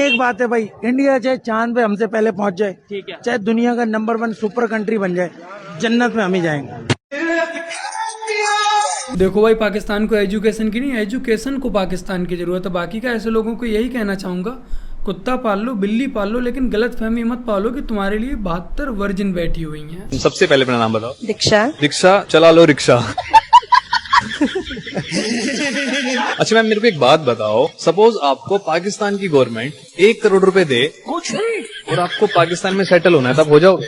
एक बात है भाई, इंडिया चाहे चांद पे हमसे पहले पहुंच जाए, ठीक है, चाहे दुनिया का नंबर 1 सुपर कंट्री बन जाए, जन्नत में हम ही जाएंगे। देखो भाई, पाकिस्तान को एजुकेशन की नहीं, एजुकेशन को पाकिस्तान की जरूरत है। बाकी का ऐसे लोगों को यही कहना चाहूंगा, कुत्ता पाल लो, बिल्ली पाल लो, लेकिन गलत फहमी मत पालो कि तुम्हारे लिए 72 वर्जिन बैठी हुई हैं। सबसे पहले अपना नाम बताओ। दीक्षा। रिक्शा चला लो, रिक्शा। अच्छा मैम, मेरे को एक बात बताओ, सपोज आपको पाकिस्तान की गवर्नमेंट 1 करोड़ रुपए दे और आपको पाकिस्तान में सेटल होना है, तब हो जाओगे?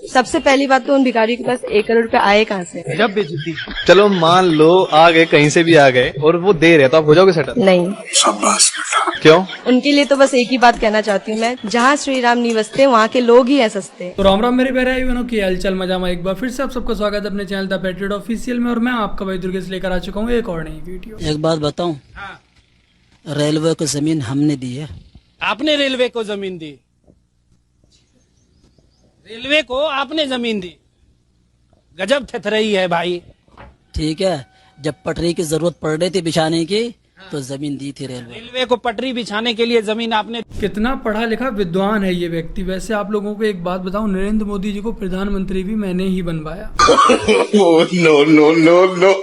सबसे पहली बात तो उन भिखारियों के पास 1 करोड़ रुपए आए कहाँ से? जब बेइज्जती। चलो मान लो आ गए, कहीं से भी आ गए और वो दे रहे, तो आप हो जाओगे सेटल? नहीं। क्यों? उनके लिए तो बस एक ही बात कहना चाहती हूँ मैं, जहाँ श्री राम निवसते वहाँ के लोग ही हैं सस्ते। तो राम राम मेरे प्यारे भाई बहनों की हालचाल मजामा। एक बार फिर से आप सबका स्वागत है अपने चैनल द पैट्रियट ऑफिशियल में, और मैं आपका भाई दुर्गेश लेकर आ चुका हूँ एक और नई वीडियो। एक बात बताऊं, रेलवे को जमीन हमने दी है। आपने रेलवे को जमीन दी? रेलवे को आपने जमीन दी? गजब थथरई है भाई। ठीक है, जब पटरी की जरूरत पड़ रही थी बिछाने की तो जमीन दी थी रेलवे को। पटरी बिछाने के लिए जमीन आपने। कितना पढ़ा लिखा विद्वान है ये व्यक्ति। वैसे आप लोगों को एक बात बताऊं, नरेंद्र मोदी जी को प्रधानमंत्री भी मैंने ही बनवाया। No no no no.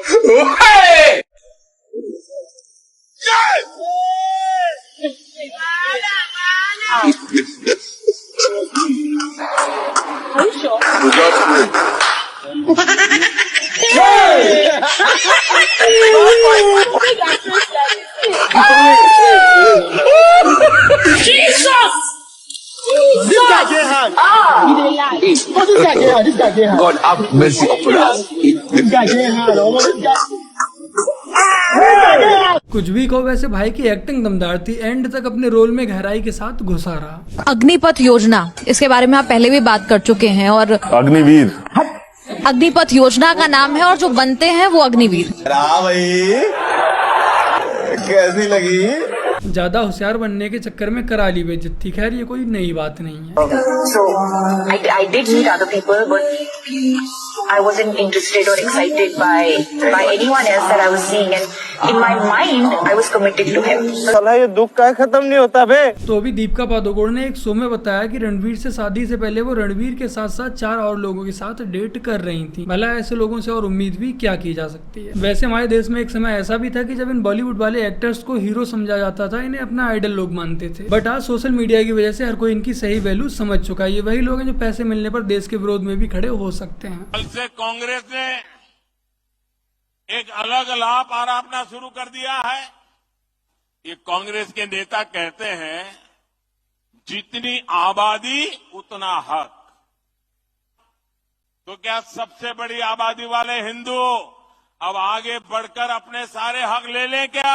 God have mercy upon us. कुछ भी कहो, वैसे भाई की एक्टिंग दमदार थी, एंड तक अपने रोल में गहराई के साथ घुसा रहा। अग्निपथ योजना, इसके बारे में आप पहले भी बात कर चुके हैं, और अग्निवीर अग्निपथ योजना का नाम है और जो बनते हैं वो अग्निवीर। भाई कैसी लगी? ज्यादा होशियार बनने के चक्कर में करा ली बेइज्जती। खैर ये कोई नई बात नहीं है। So I did meet other people, but I wasn't interested or excited by anyone else that I was seeing, and in my mind I was committed to him. साला ये दुख का खत्म नहीं होता बे। तो अभी दीपिका पादुकोण ने एक शो में बताया कि रणवीर से शादी से पहले वो रणवीर के साथ साथ 4 और लोगों के साथ डेट कर रही थी। भला ऐसे लोगों से और उम्मीद भी क्या की जा सकती है। वैसे हमारे देश में एक समय ऐसा भी था कि जब इन बॉलीवुड वाले एक्टर्स को हीरो समझा जाता था, इन्हें अपना आइडल लोग मानते थे। बट आज सोशल मीडिया की वजह से हर कोई इनकी सही वैल्यू समझ चुका है। ये वही लोग हैं जो पैसे मिलने पर देश के विरोध में भी खड़े हो सकते हैं। कल से कांग्रेस ने एक अलग लाभ अपना शुरू कर दिया है। ये कांग्रेस के नेता कहते हैं, जितनी आबादी उतना हक। तो क्या सबसे बड़ी आबादी वाले हिंदू अब आगे बढ़कर अपने सारे हक ले लें क्या?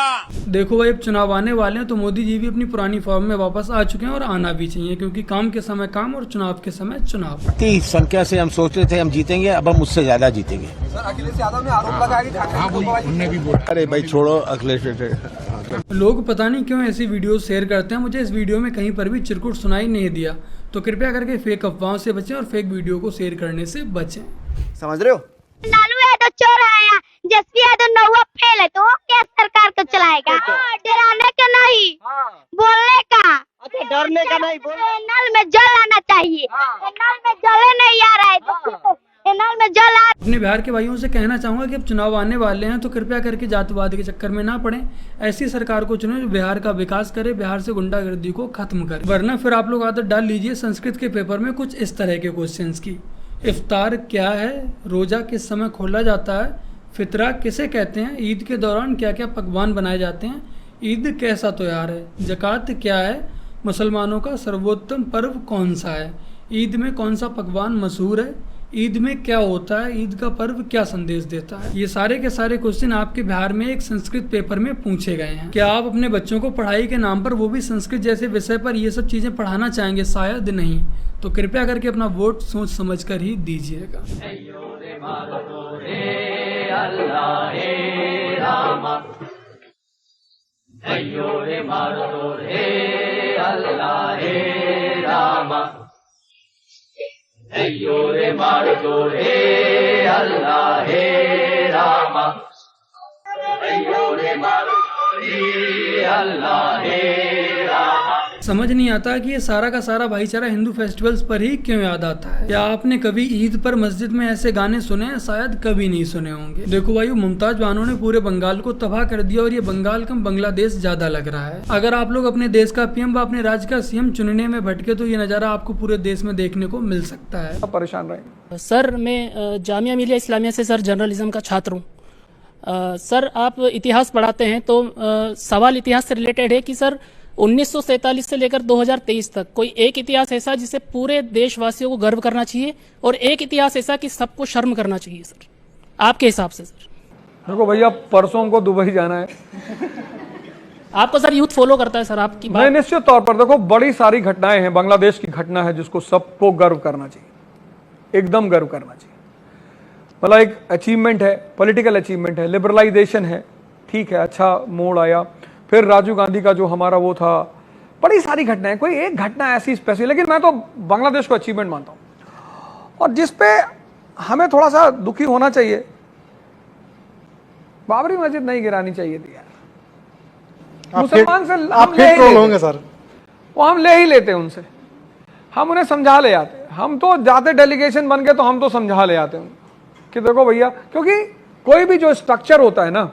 देखो भाई, अब चुनाव आने वाले हैं तो मोदी जी भी अपनी पुरानी फॉर्म में वापस आ चुके हैं, और आना भी चाहिए, क्योंकि काम के समय काम और चुनाव के समय चुनाव। 30 संख्या से हम सोचते थे हम जीतेंगे, अब हम उससे ज्यादा जीतेंगे। अखिलेश यादव ने आरोप लगाया। अरे भाई छोड़ो अखिलेश। लोग पता नहीं क्यों ऐसी वीडियो शेयर करते हैं। मुझे इस वीडियो में कहीं पर भी चिरकुट सुनाई नहीं दिया, तो कृपया करके फेक अफवाहों से बचें और फेक वीडियो को शेयर करने से बचें। समझ रहे हो? लालू यादव चोर है या जसपी यादव नौवा फेल है, तो वो क्या सरकार को चलाएगा? डराने का नहीं, बोलने का। डरने का नहीं, नल में जल आना चाहिए। नल में जल नहीं आ रहा है, तो नल में जल आ। अपने बिहार के भाइयों से कहना चाहूंगा कि अब चुनाव आने वाले हैं, तो कृपया करके जातिवाद के चक्कर में ना पड़े। ऐसी सरकार को चुने जो बिहार का विकास करे, बिहार से गुंडागर्दी को खत्म करे। वरना फिर आप लोग आदत डाल लीजिए संस्कृत के पेपर में कुछ इस तरह के क्वेश्चंस की। इफ्तार क्या है? रोजा किस समय खोला जाता है? फितरा किसे कहते हैं? ईद के दौरान क्या क्या पकवान बनाए जाते हैं? ईद कैसा त्योहार है? ज़कात क्या है? मुसलमानों का सर्वोत्तम पर्व कौन सा है? ईद में कौन सा पकवान मशहूर है? ईद में क्या होता है? ईद का पर्व क्या संदेश देता है? ये सारे के सारे क्वेश्चन आपके बिहार में एक संस्कृत पेपर में पूछे गए हैं। क्या आप अपने बच्चों को पढ़ाई के नाम पर, वो भी संस्कृत जैसे विषय पर, ये सब चीजें पढ़ाना चाहेंगे? शायद नहीं। तो कृपया करके अपना वोट सोच समझ कर ही दीजिएगा। अय्यो रे मारो रे अल्लाह हे रामा, अय्यो रे मारो रे अल्लाह हे रामा। समझ नहीं आता कि ये सारा का सारा भाईचारा हिंदू फेस्टिवल्स पर ही क्यों याद आता है। क्या आपने कभी ईद पर मस्जिद में ऐसे गाने सुने हैं? शायद कभी नहीं सुने होंगे। देखो भाई, मुमताज बानो ने पूरे बंगाल को तबाह कर दिया और ये बंगाल कम बांग्लादेश ज्यादा लग रहा है। अगर आप लोग अपने देश का पीएम व अपने राज्य का सीएम चुनने में भटके तो ये नजारा आपको पूरे देश में देखने को मिल सकता है। परेशान रहे सर, मैं जामिया मिलिया इस्लामिया से सर जर्नलिज्म का छात्र हूँ। सर, आप इतिहास पढ़ाते हैं तो सवाल इतिहास से रिलेटेड है कि सर 1947 से लेकर 2023 तक कोई एक इतिहास ऐसा जिसे पूरे देशवासियों को गर्व करना चाहिए और एक इतिहास ऐसा कि सबको शर्म करना चाहिए सर, आपके हिसाब से? सर देखो भैया, परसों को दुबई जाना है। आपको सर यूथ फॉलो करता है सर आपकी बात? नहीं, निश्चित तौर पर देखो, बड़ी सारी घटनाएं हैं। बांग्लादेश की घटना है जिसको सबको गर्व करना चाहिए, एकदम गर्व करना चाहिए। मतलब एक अचीवमेंट है, पॉलिटिकल अचीवमेंट है, लिबरलाइजेशन है, ठीक है, अच्छा मोड़ आया। फिर राजीव गांधी का जो हमारा वो था, बड़ी सारी घटनाएं, कोई एक घटना ऐसी स्पेसिफिक, लेकिन मैं तो बांग्लादेश को अचीवमेंट मानता हूं। और जिसपे हमें थोड़ा सा दुखी होना चाहिए, बाबरी मस्जिद नहीं गिरानी चाहिए थी यार। मुसलमान से आप ट्रोल होंगे सर, वो हम ले ही लेते उनसे, हम उन्हें समझा ले आते। हम तो जाते डेलीगेशन बन के तो हम तो समझा ले आते हैं कि देखो भैया, क्योंकि कोई भी जो स्ट्रक्चर होता है ना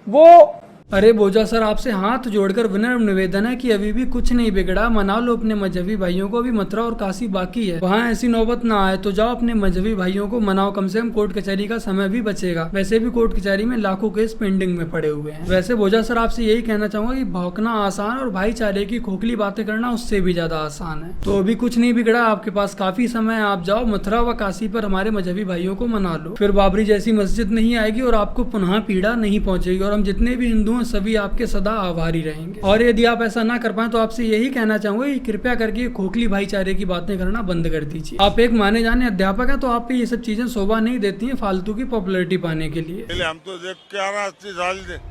वो। अरे बोझा सर, आपसे हाथ जोड़कर विनम्र निवेदन है कि अभी भी कुछ नहीं बिगड़ा, मना लो अपने मजहबी भाइयों को। अभी मथुरा और काशी बाकी है, वहाँ ऐसी नौबत ना आए तो जाओ अपने मजहबी भाइयों को मनाओ, कम से कम कोर्ट कचहरी का समय भी बचेगा। वैसे भी कोर्ट कचहरी में लाखों केस पेंडिंग में पड़े हुए हैं। वैसे बोझा सर, आपसे यही कहना चाहूंगा कि भौंकना आसान और भाईचारे की खोखली बातें करना उससे भी ज्यादा आसान है। तो अभी कुछ नहीं बिगड़ा, आपके पास काफी समय है, आप जाओ मथुरा व काशी पर हमारे मजहबी भाइयों को मना लो। फिर बाबरी जैसी मस्जिद नहीं आएगी और आपको पुनः पीड़ा नहीं पहुंचेगी, और हम जितने भी हिंदू हैं सभी आपके सदा आभारी रहेंगे। और यदि आप ऐसा ना कर पाए तो आपसे यही कहना चाहूंगा कि कृपया करके खोखली भाईचारे की बातें करना बंद कर दीजिए। आप एक माने जाने अध्यापक हैं, तो आप पे ये सब चीजें शोभा नहीं देती हैं फालतू की पॉपुलैरिटी पाने के लिए। हम तो देख के आ रहा 80 साल से।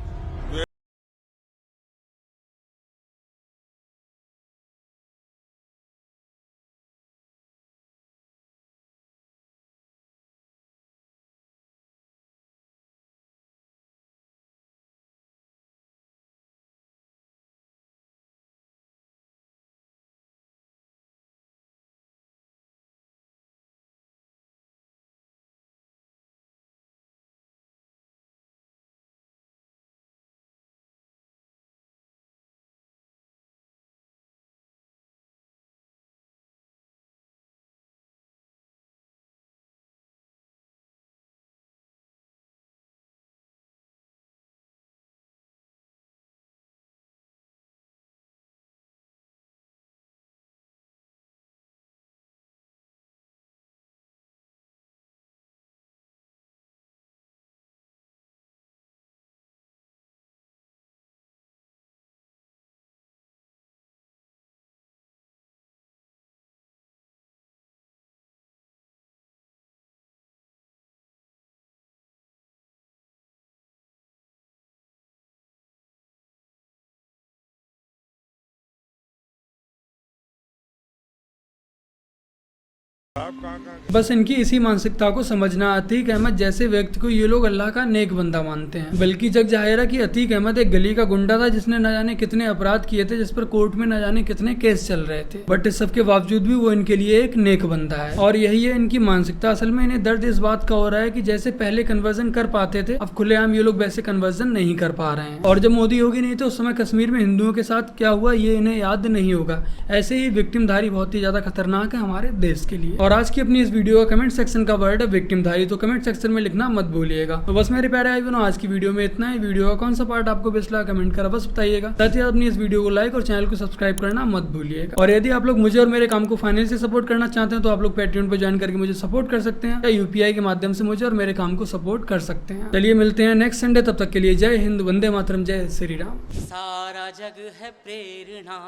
बस इनकी इसी मानसिकता को समझना। अतीक अहमद जैसे व्यक्ति को ये लोग अल्लाह का नेक बंदा मानते हैं, बल्कि जग जाहिर है कि अतीक अहमद एक गली का गुंडा था जिसने न जाने कितने अपराध किए थे, जिस पर कोर्ट में न जाने कितने केस चल रहे थे, बट इस सब के बावजूद भी वो इनके लिए एक नेक बंदा है। और यही है इनकी मानसिकता। असल में इन्हें दर्द इस बात का हो रहा है कि जैसे पहले कन्वर्जन कर पाते थे, अब खुलेआम ये लोग वैसे कन्वर्जन नहीं कर पा रहे हैं। और जब मोदी योगी नहीं थे उस समय कश्मीर में हिंदुओं के साथ क्या हुआ ये इन्हें याद नहीं होगा। ऐसे ही विक्टिमधारी बहुत ही ज्यादा खतरनाक है हमारे देश के लिए। और आज की अपनी इस वीडियो का कमेंट सेक्शन का वर्ड है विक्टिमधारी, तो कमेंट सेक्शन में लिखना मत भूलिएगा। तो बस मेरे प्यारे भाई आज की वीडियो में इतना ही। वीडियो का कौन सा पार्ट आपको बेस्ट लगा कमेंट करा बस बताइएगा। साथ ही अपनी इस वीडियो को लाइक और चैनल को सब्सक्राइब करना मत भूलिएगा। और यदि आप लोग मुझे और मेरे काम को फाइनेंशियली सपोर्ट करना चाहते हैं तो आप लोग पेट्रियन पर ज्वाइन करके मुझे सपोर्ट कर सकते हैं, या यूपीआई के माध्यम से मुझे और मेरे काम को सपोर्ट कर सकते हैं। चलिए मिलते हैं नेक्स्ट संडे, तब तक के लिए जय हिंद, वंदे मातरम, जय श्री राम। सारा जग है प्रेरणा,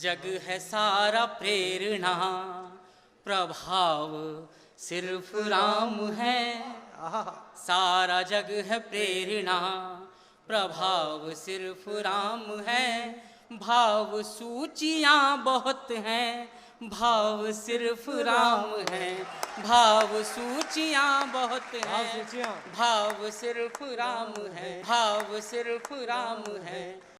जग है सारा प्रेरणा, प्रभाव सिर्फ राम है। सारा जग है प्रेरणा, प्रभाव सिर्फ राम है। भाव सूचियाँ बहुत हैं, भाव सिर्फ राम है। भाव सूचियाँ बहुत हैं, भाव सिर्फ राम है। भाव सिर्फ राम है।